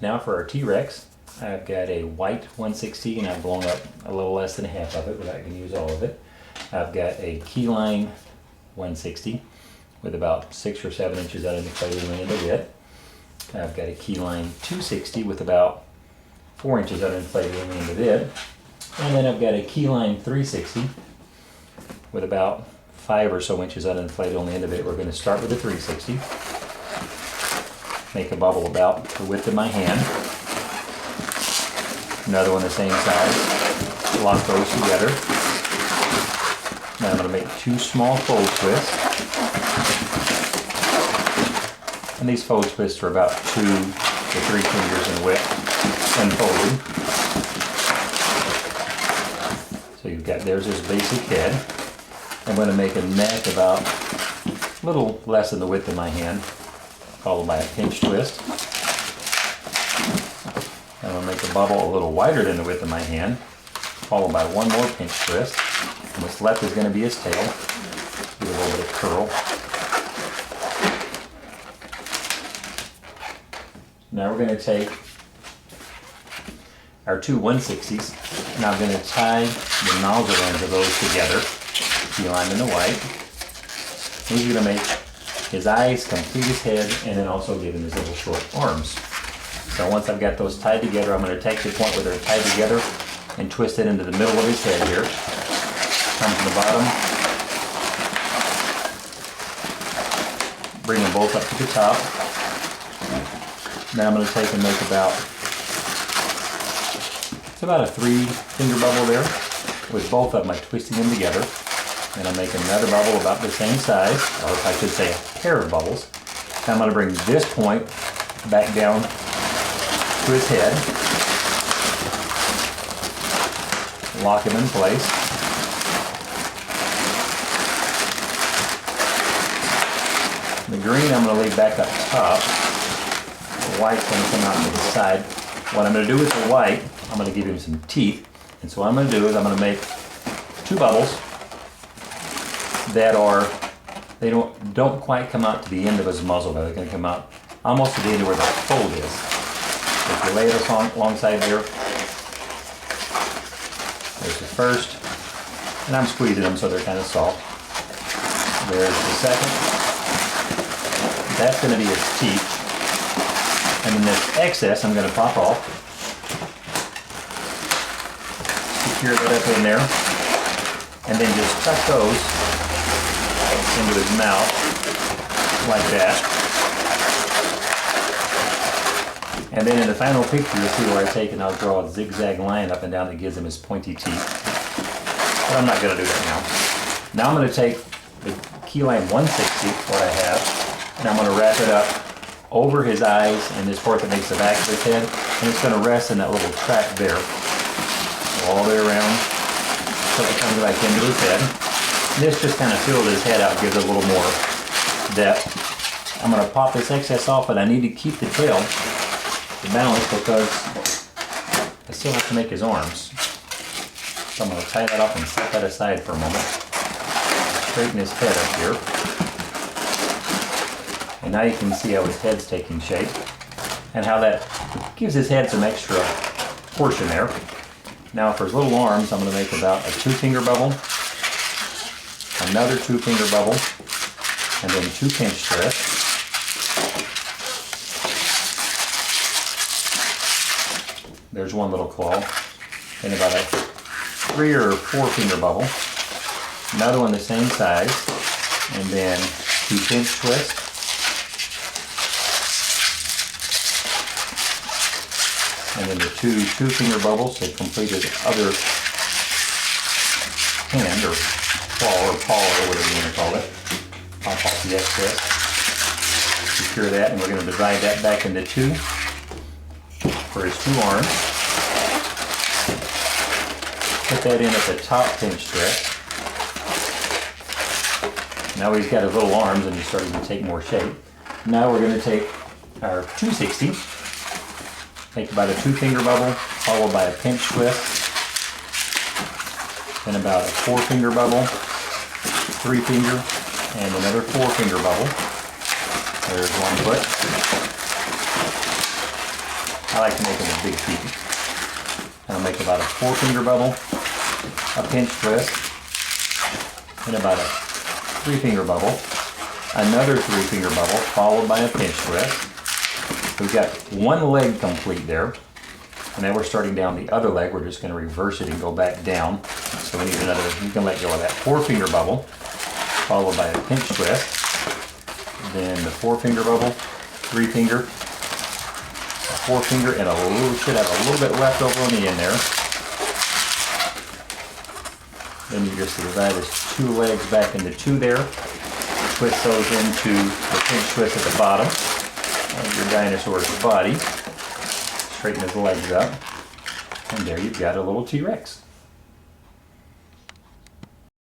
Now for our T-Rex, I've got a white 160 and I've blown up a little less than half of it, but I can use all of it. I've got a keyline 160 with about 6 or 7 inches out of the inflatable end of it. I've got a keyline 260 with about 4 inches out of the inflatable end of it. And then I've got a keyline 360 with about 5 or so inches out of the inflatable on the end of it. We're going to start with the 360. Make a bubble about the width of my hand. Another one the same size. Lock those together. Now I'm going to make 2 small fold twists. And these fold twists are about 2 to 3 fingers in width when folded. So you've got, there's this basic head. I'm going to make a neck about a little less than the width of my hand, followed by a pinch twist. I'm going to make a bubble a little wider than the width of my hand, followed by one more pinch twist. And what's left is going to be his tail. Give it a little bit of curl. Now we're going to take our 2 160s, and I'm going to tie the nozzle ends of those together, the line and the white. These are going to make his eyes, complete his head, and then also give him his little short arms. So once I've got those tied together, I'm going to take the point where they're tied together and twist it into the middle of his head here. Come to the bottom. Bring them both up to the top. Now I'm going to take and make about, it's about a 3-finger bubble there. With both of them, I'm twisting them together. And I'll make another bubble about the same size, or I should say a pair of bubbles. Now I'm going to bring this point back down to his head. Lock him in place. The green I'm going to leave back up top. The white's going to come out to the side. What I'm going to do with the white, I'm going to give him some teeth. And so what I'm going to do is I'm going to make 2 bubbles that are, they don't quite come out to the end of his muzzle, but they're going to come out almost to the end of where the fold is. So if you lay this on alongside there, there's the first, and I'm squeezing them so they're kind of soft. There's the second. That's going to be his teeth. And then this excess I'm going to pop off. Secure that up in there. And then just tuck those into his mouth like that. And then in the final picture, you'll see where I take and I'll draw a zigzag line up and down that gives him his pointy teeth. But I'm not going to do that now. Now I'm going to take the keyline 160, what I have, and I'm going to wrap it up over his eyes and this part that makes the back of his head, and it's going to rest in that little track there, all the way around, so it comes back into his head. And this just kind of fills his head out, gives it a little more depth. I'm going to pop this excess off, but I need to keep the tail to balance because I still have to make his arms. So I'm going to tie that off and set that aside for a moment. Straighten his head up here. And now you can see how his head's taking shape and how that gives his head some extra portion there. Now for his little arms, I'm going to make about a 2-finger bubble, another 2-finger bubble, and then 2 pinch twists. There's one little claw, and about a 3 or 4-finger bubble, another one the same size, and then 2 pinch twists. And then the 2 2-finger bubbles to complete his other hand, or claw, or paw, or whatever you want to call it. Pop off the excess. Secure that, and we're going to divide that back into 2 for his 2 arms. Put that in at the top pinch twist. Now he's got his little arms and he's starting to take more shape. Now we're going to take our 260. Make about a 2-finger bubble, followed by a pinch twist, then about a 4-finger bubble, 3-finger, and another 4-finger bubble. There's one foot. I like to make them a big feet. I'll make about a 4-finger bubble, a pinch twist, and about a 3-finger bubble, another 3-finger bubble, followed by a pinch twist. We've got one leg complete there. And then we're starting down the other leg. We're just going to reverse it and go back down. So we need another, you can let go of that 4-finger bubble, followed by a pinch twist. Then the 4-finger bubble, 3-finger, a 4-finger, and a little, should have a little bit left over on the end there. Then you just divide his 2 legs back into 2 there. Twist those into the pinch twist at the bottom of your dinosaur's body. Straighten his legs up, and there you've got a little T-Rex.